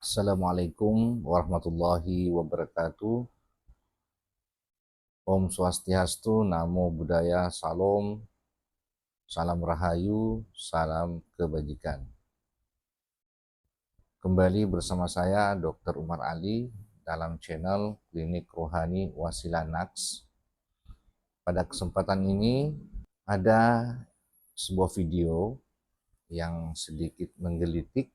Assalamualaikum warahmatullahi wabarakatuh. Om Swastiastu, Namo Buddhaya, Salam, Salam Rahayu, Salam Kebajikan. Kembali bersama saya Dr. Umar Ali dalam channel Klinik Rohani Wasilah Naqs. Pada kesempatan ini ada sebuah video yang sedikit menggelitik,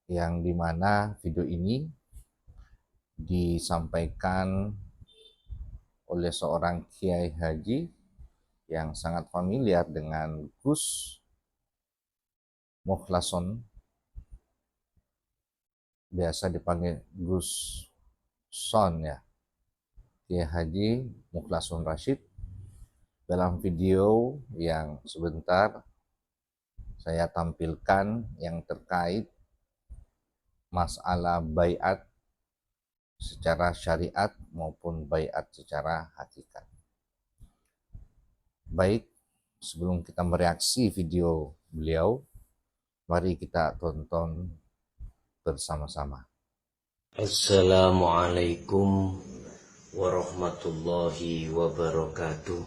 yang dimana video ini disampaikan oleh seorang Kiai Haji yang sangat familiar dengan Gus Mukhlason, biasa dipanggil Gus Son ya, Kiai Haji Mukhlason Rashid. Dalam video yang sebentar saya tampilkan yang terkait masalah baiat secara syariat maupun baiat secara hakikat. Baik, sebelum kita mereaksi video beliau, mari kita tonton bersama-sama. Assalamualaikum warahmatullahi wabarakatuh.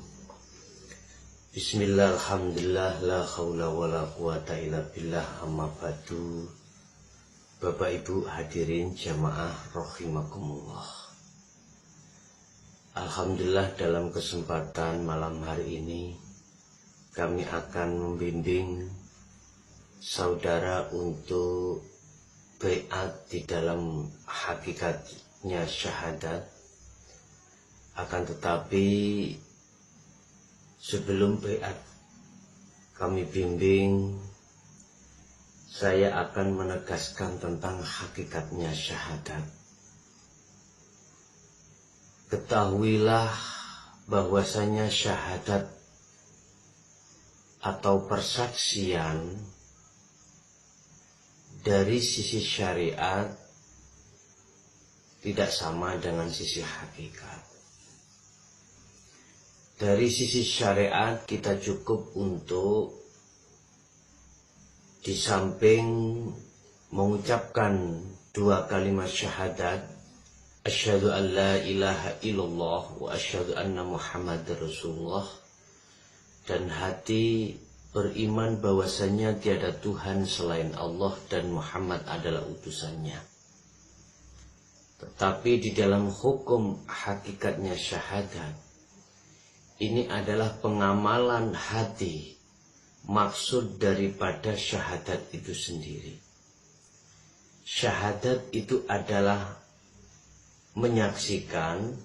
Bismillah, alhamdulillah, la khawla wa la quwata illa billah, amma ba'du. Bapak Ibu hadirin jamaah rahimakumullah. Alhamdulillah, dalam kesempatan malam hari ini kami akan membimbing saudara untuk baiat di dalam hakikatnya syahadat. Akan tetapi sebelum baiat kami bimbing, saya akan menegaskan tentang hakikatnya syahadat. Ketahuilah bahwasanya syahadat atau persaksian dari sisi syariat tidak sama dengan sisi hakikat. Dari sisi syariat kita cukup untuk di samping mengucapkan dua kalimat syahadat, asyhadu an la ilaha illallah wa asyhadu anna muhammadar rasulullah, dan hati beriman bahwasanya tiada Tuhan selain Allah dan Muhammad adalah utusannya. Tetapi di dalam hukum hakikatnya syahadat, ini adalah pengamalan hati, maksud daripada syahadat itu sendiri. Syahadat itu adalah menyaksikan,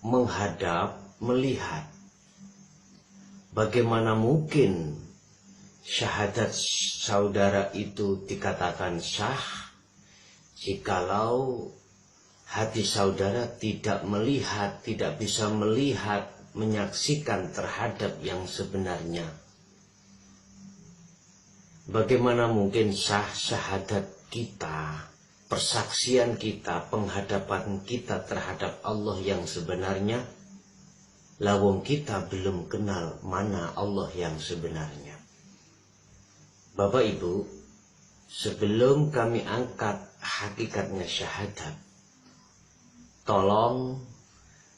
menghadap, melihat. Bagaimana mungkin syahadat saudara itu dikatakan sah jikalau hati saudara tidak melihat, tidak bisa melihat, menyaksikan terhadap yang sebenarnya? Bagaimana mungkin sah syahadat kita, persaksian kita, penghadapan kita terhadap Allah yang sebenarnya, lawang kita belum kenal mana Allah yang sebenarnya? Bapak Ibu, sebelum kami angkat hakikatnya syahadat, tolong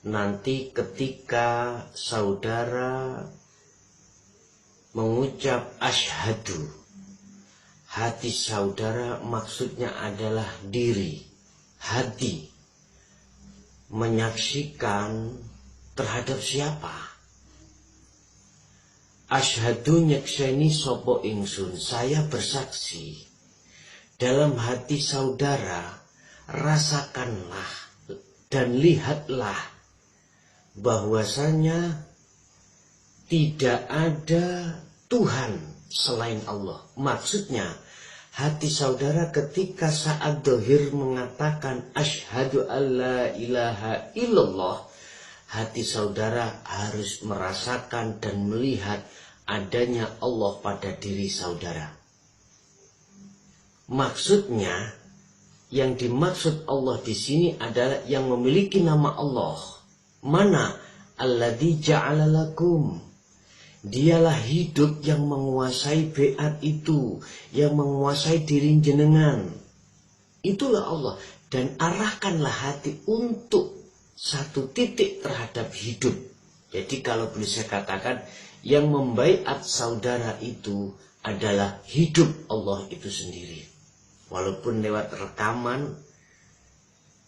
nanti ketika saudara mengucap asyhadu, hati saudara maksudnya adalah diri, hati, menyaksikan terhadap siapa? Asyhadu nyekseni sopo ingsun, saya bersaksi. Dalam hati saudara, rasakanlah dan lihatlah bahwasanya tidak ada Tuhan selain Allah. Maksudnya, hati saudara ketika saat dohir mengatakan asyhadu alla ilaha illallah, hati saudara harus merasakan dan melihat adanya Allah pada diri saudara. Maksudnya, yang dimaksud Allah di sini adalah yang memiliki nama Allah. Mana? Alladzi ja'ala lakum, Dialah hidup yang menguasai beat itu, yang menguasai diri jenengan. Itulah Allah. Dan arahkanlah hati untuk satu titik terhadap hidup. Jadi kalau boleh saya katakan, yang membaiat saudara itu adalah hidup Allah itu sendiri. Walaupun lewat rekaman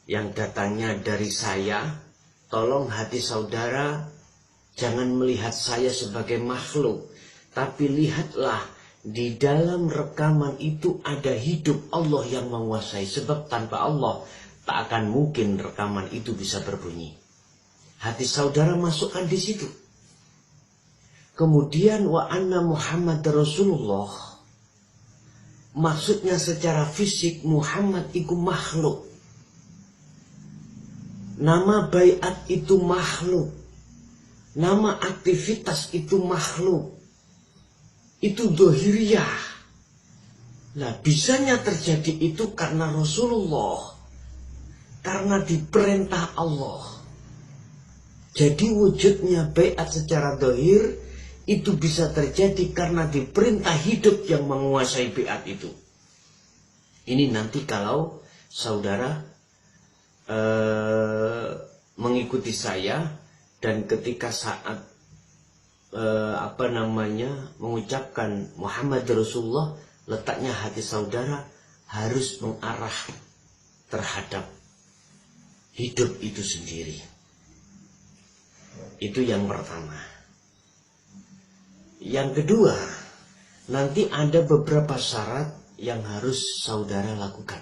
yang datangnya dari saya, tolong hati saudara jangan melihat saya sebagai makhluk, tapi lihatlah di dalam rekaman itu ada hidup Allah yang menguasai. Sebab tanpa Allah tak akan mungkin rekaman itu bisa berbunyi. Hati saudara masukkan di situ. Kemudian wa anna Muhammad Rasulullah. Maksudnya secara fisik Muhammad itu makhluk. Nama baiat itu makhluk. Nama aktivitas itu makhluk. Itu dohiriyah. Nah, bisanya terjadi itu karena Rasulullah. Karena diperintah Allah. Jadi wujudnya baiat secara dohir itu bisa terjadi karena diperintah hidup yang menguasai baiat itu. Ini nanti kalau saudara mengikuti saya dan ketika saat mengucapkan Muhammad Rasulullah, letaknya hati saudara harus mengarah terhadap hidup itu sendiri. Itu yang pertama. Yang kedua, nanti ada beberapa syarat yang harus saudara lakukan.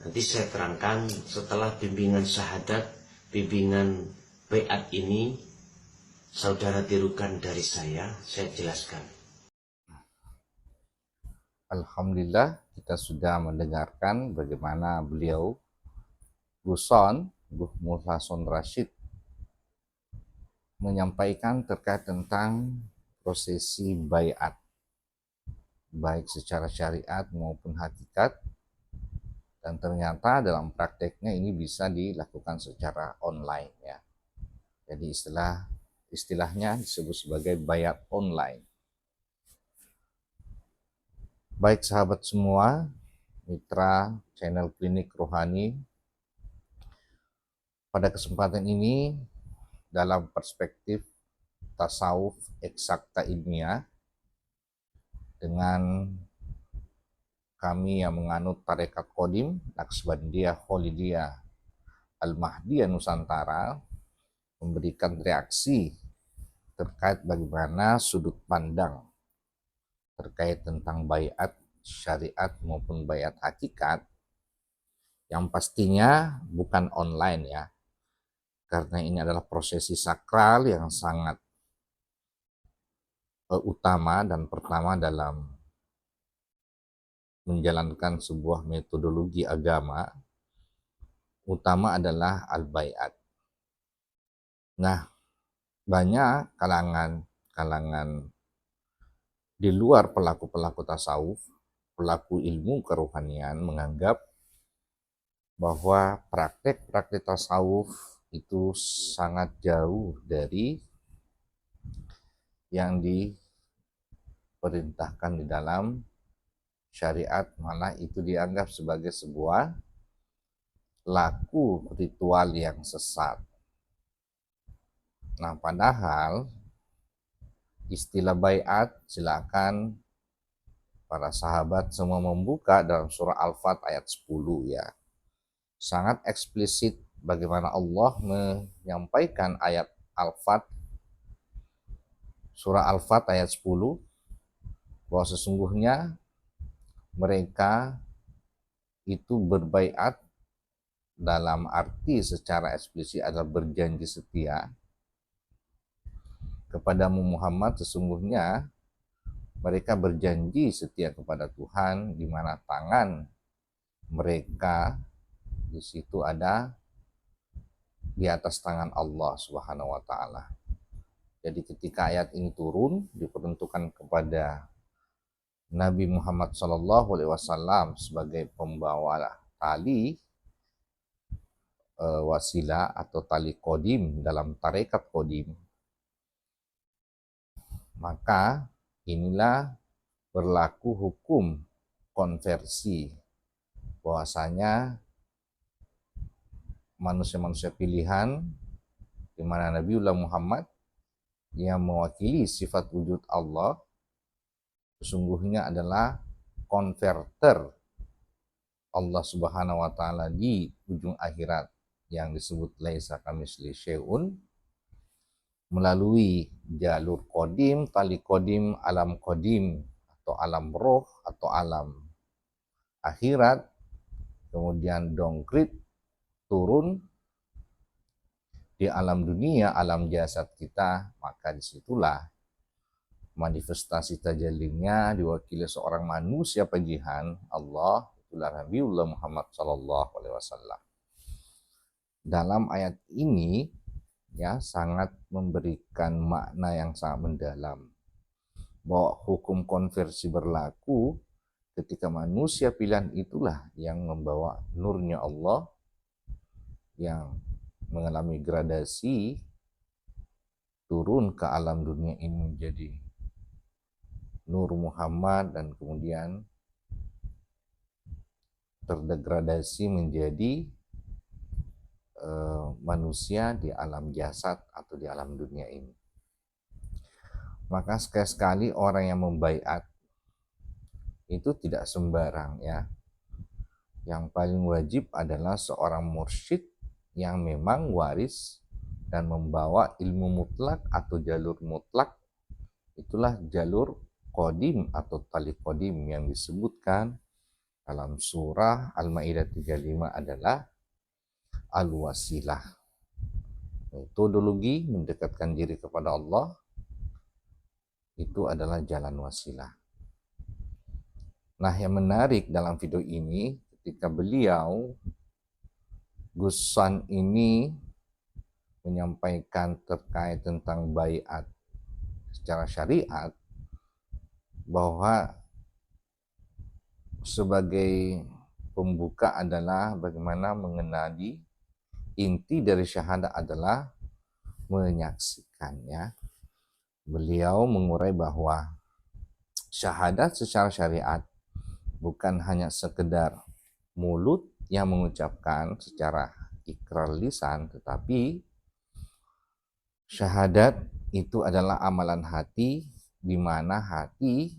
Nanti saya terangkan setelah bimbingan syahadat, bimbingan baiat ini saudara tirukan dari saya jelaskan. Alhamdulillah kita sudah mendengarkan bagaimana beliau Guson, Gus Muhsason Rashid menyampaikan terkait tentang prosesi baiat, baik secara syariat maupun hakikat, dan ternyata dalam prakteknya ini bisa dilakukan secara online ya. Jadi istilahnya disebut sebagai baiat online. Baik sahabat semua, mitra channel Klinik Rohani, pada kesempatan ini dalam perspektif tasawuf eksakta ilmiah dengan kami yang menganut tarekat Qadim, Naqsbandiyah, Kholidiyah, Al-Mahdiyah Nusantara memberikan reaksi terkait bagaimana sudut pandang terkait tentang baiat syariat maupun baiat hakikat, yang pastinya bukan online ya, karena ini adalah prosesi sakral yang sangat utama dan pertama dalam menjalankan sebuah metodologi agama. Utama adalah al-baiat. Nah, banyak kalangan di luar pelaku-pelaku tasawuf, pelaku ilmu kerohanian menganggap bahwa praktek-praktek tasawuf itu sangat jauh dari yang diperintahkan di dalam syariat, malah itu dianggap sebagai sebuah laku ritual yang sesat. Nah, padahal istilah baiat, silakan para sahabat semua membuka dalam surah Al-Fat ayat 10 ya. Sangat eksplisit bagaimana Allah menyampaikan ayat Al-Fat, surah Al-Fat ayat 10, bahwa sesungguhnya mereka itu berbaiat dalam arti secara eksplisit adalah berjanji setia kepadamu Muhammad. Sesungguhnya mereka berjanji setia kepada Tuhan, di mana tangan mereka di situ ada di atas tangan Allah Subhanahu wa taala. Jadi ketika ayat ini turun diperuntukkan kepada Nabi Muhammad SAW sebagai pembawa tali wasilah atau tali kodim dalam tarekat kodim, Maka inilah berlaku hukum konversi, bahwasanya manusia-manusia pilihan di mana Nabiullah Muhammad yang mewakili sifat wujud Allah sesungguhnya adalah konverter Allah Subhanahu wa taala di ujung akhirat yang disebut laisa kamitsli syai'un, melalui jalur kodim, tali kodim, alam kodim atau alam roh atau alam akhirat, kemudian dongkrit turun di alam dunia, alam jasad kita, maka disitulah manifestasi tajallinya diwakili seorang manusia pegihan Allah, itulah Nabiullah Muhammad Sallallahu Alaihi Wasallam. Dalam ayat ini ya sangat memberikan makna yang sangat mendalam, bahwa hukum konversi berlaku ketika manusia pilihan itulah yang membawa nurnya Allah, yang mengalami gradasi turun ke alam dunia ini menjadi Nur Muhammad dan kemudian terdegradasi menjadi manusia di alam jasad atau di alam dunia ini. Maka sekali-sekali orang yang membaiat itu tidak sembarang ya. Yang paling wajib adalah seorang mursyid yang memang waris dan membawa ilmu mutlak atau jalur mutlak. Itulah jalur kodim atau tali kodim yang disebutkan dalam surah Al-Maidah 35 adalah al-wasilah. Metodologi mendekatkan diri kepada Allah itu adalah jalan wasilah. Nah, yang menarik dalam video ini ketika beliau Gus San ini menyampaikan terkait tentang baiat secara syariat, bahwa sebagai pembuka adalah bagaimana mengenali inti dari syahadat adalah menyaksikannya. Beliau mengurai bahwa syahadat secara syariat bukan hanya sekedar mulut yang mengucapkan secara ikrar lisan, tetapi syahadat itu adalah amalan hati, di mana hati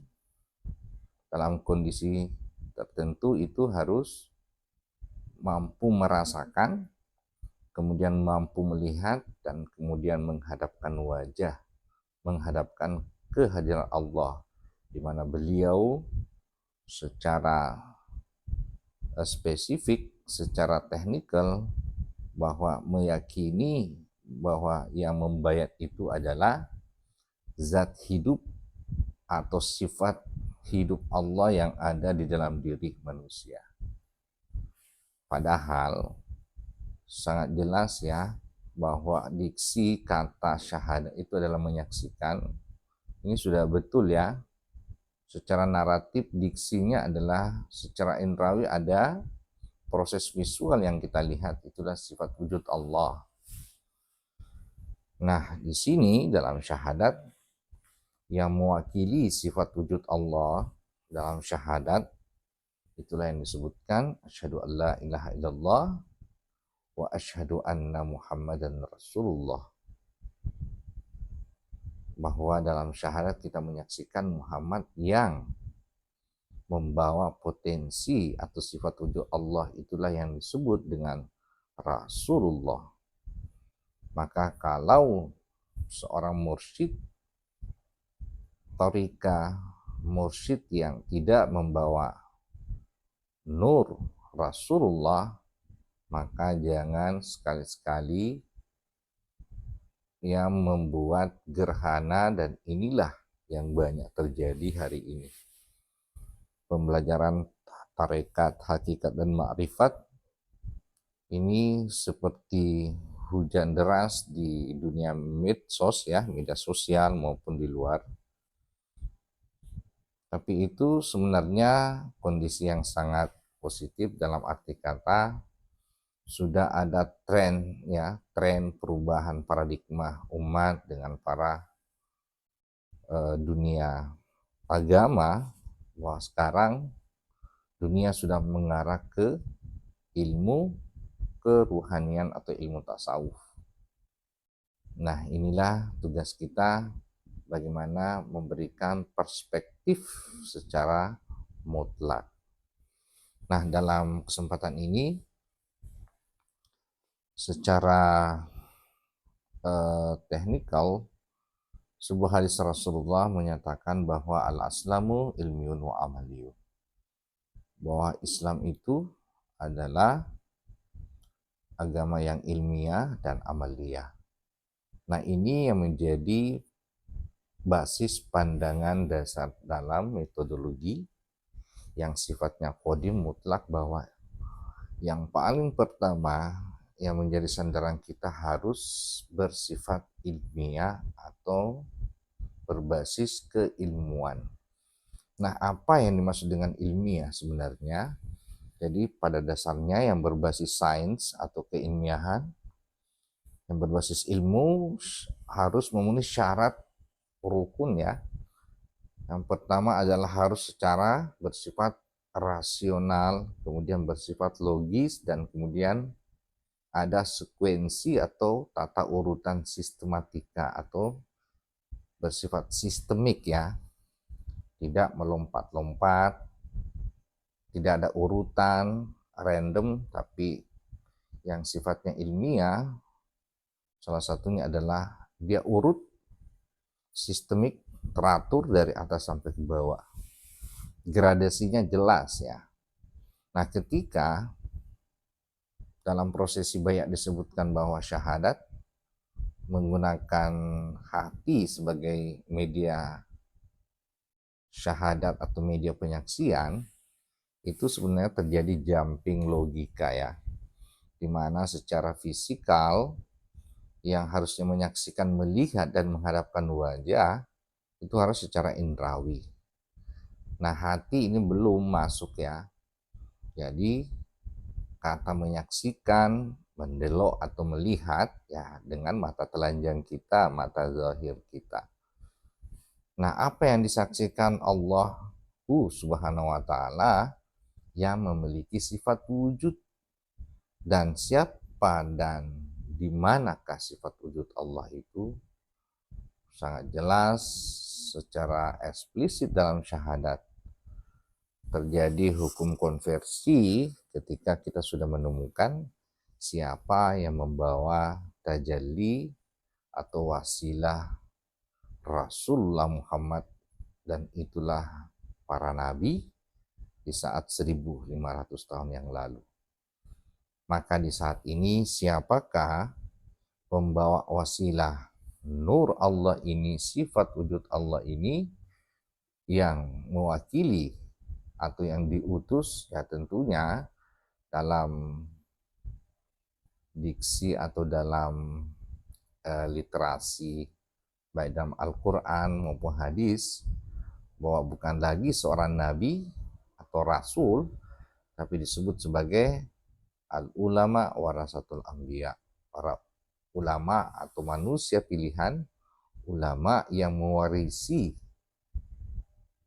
dalam kondisi tertentu itu harus mampu merasakan, kemudian mampu melihat, dan kemudian menghadapkan wajah, menghadapkan kehadiran Allah, di mana beliau secara spesifik, secara teknikal, bahwa meyakini bahwa yang membayat itu adalah zat hidup atau sifat hidup Allah yang ada di dalam diri manusia. Padahal sangat jelas ya bahwa diksi kata syahadat itu adalah menyaksikan. Ini sudah betul ya. Secara naratif diksinya adalah secara indrawi ada proses visual yang kita lihat, itulah sifat wujud Allah. Nah, di sini dalam syahadat yang mewakili sifat wujud Allah dalam syahadat itulah yang disebutkan asyhadu an la ilaha illallah wa asyhadu anna muhammadan rasulullah. Bahwa dalam syahadat kita menyaksikan Muhammad yang membawa potensi atau sifat wujud Allah, itulah yang disebut dengan Rasulullah. Maka kalau seorang mursyid torika, mursyid yang tidak membawa nur Rasulullah, maka jangan sekali-sekali yang membuat gerhana, dan inilah yang banyak terjadi hari ini. Pembelajaran tarekat, hakikat, dan ma'rifat ini seperti hujan deras di dunia medsos ya, media sosial maupun di luar. Tapi itu sebenarnya kondisi yang sangat positif dalam arti kata sudah ada tren ya, tren perubahan paradigma umat dengan para dunia agama, bahwa sekarang dunia sudah mengarah ke ilmu keruhanian atau ilmu tasawuf. Nah, inilah tugas kita, bagaimana memberikan perspektif secara mutlak. Nah, dalam kesempatan ini secara teknikal, sebuah hadis Rasulullah menyatakan bahwa al-aslamu ilmiun wa amaliyun, bahwa Islam itu adalah agama yang ilmiah dan amaliyah. Nah, ini yang menjadi basis pandangan dasar dalam metodologi yang sifatnya qadim mutlak, bahwa yang paling pertama yang menjadi sandaran kita harus bersifat ilmiah atau berbasis keilmuan. Nah, apa yang dimaksud dengan ilmiah sebenarnya? Jadi pada dasarnya yang berbasis sains atau keilmiahan, yang berbasis ilmu harus memenuhi syarat rukun ya. Yang pertama adalah harus secara bersifat rasional, kemudian bersifat logis, dan kemudian ada sekuensi atau tata urutan sistematika atau bersifat sistemik ya, tidak melompat-lompat, tidak ada urutan random, tapi yang sifatnya ilmiah salah satunya adalah dia urut, sistemik, teratur dari atas sampai ke bawah, gradasinya jelas ya. Nah, ketika dalam prosesi baiat disebutkan bahwa syahadat menggunakan hati sebagai media syahadat atau media penyaksian, itu sebenarnya terjadi jumping logika ya, di mana secara fisikal yang harusnya menyaksikan, melihat dan menghadapkan wajah itu harus secara indrawi. Nah, hati ini belum masuk ya. Jadi kata menyaksikan, mendelok atau melihat ya dengan mata telanjang kita, mata zahir kita. Nah, apa yang disaksikan Allah Subhanahu wa taala yang memiliki sifat wujud, dan siapa dan di manakah sifat wujud Allah itu sangat jelas secara eksplisit dalam syahadat. Terjadi hukum konversi ketika kita sudah menemukan siapa yang membawa tajalli atau wasilah Rasulullah Muhammad, dan itulah para nabi di saat 1500 tahun yang lalu. Maka di saat ini siapakah pembawa wasilah nur Allah ini, sifat wujud Allah ini, yang mewakili atau yang diutus? Ya tentunya dalam diksi atau dalam literasi baik dalam Al-Quran maupun hadis, bahwa bukan lagi seorang nabi atau rasul, tapi disebut sebagai al-ulama warasatul anbiya, para ulama atau manusia pilihan, ulama yang mewarisi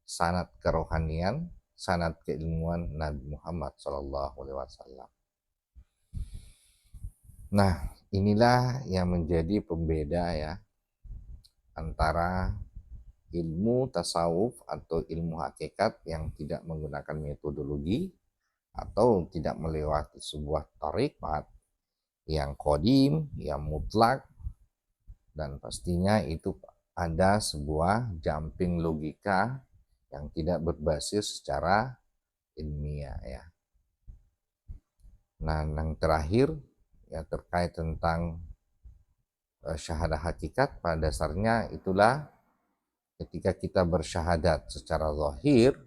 sanad kerohanian, sanad keilmuan Nabi Muhammad SAW. Nah, inilah yang menjadi pembeda ya antara ilmu tasawuf atau ilmu hakikat yang tidak menggunakan metodologi atau tidak melewati sebuah tarikat yang qadim, yang mutlak, dan pastinya itu ada sebuah jumping logika yang tidak berbasis secara ilmiah ya. Nah, yang terakhir ya terkait tentang syahadah hakikat, pada dasarnya itulah ketika kita bersyahadat secara zahir,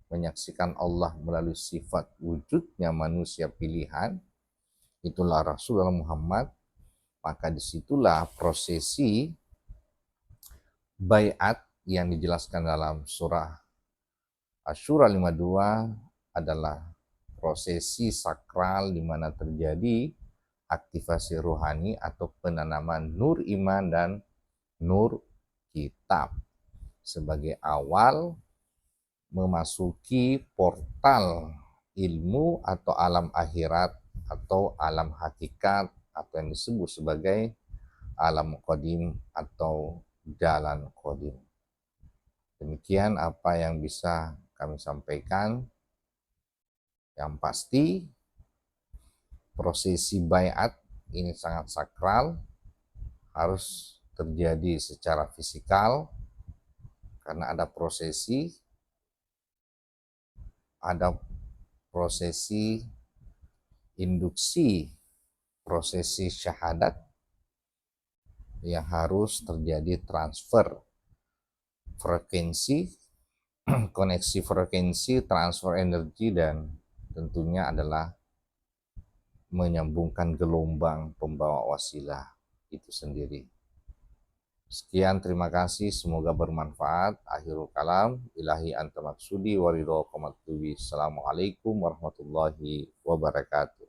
menyaksikan Allah melalui sifat wujudnya manusia pilihan, itulah Rasulullah Muhammad, maka disitulah prosesi baiat yang dijelaskan dalam surah Asy-Syura 52 adalah prosesi sakral di mana terjadi aktivasi rohani atau penanaman nur iman dan nur kitab. sebagai awal memasuki portal ilmu atau alam akhirat atau alam hakikat atau yang disebut sebagai alam qadim atau jalan qadim. Demikian apa yang bisa kami sampaikan. Yang pasti prosesi baiat ini sangat sakral, harus terjadi secara fisikal karena ada prosesi induksi, prosesi syahadat yang harus terjadi transfer frekuensi, koneksi frekuensi, transfer energi, dan tentunya adalah menyambungkan gelombang pembawa wasilah itu sendiri. Sekian, terima kasih, semoga bermanfaat. Akhirul kalam, ilahi anta maksudi waridho komatlubi. Assalamualaikum warahmatullahi wabarakatuh.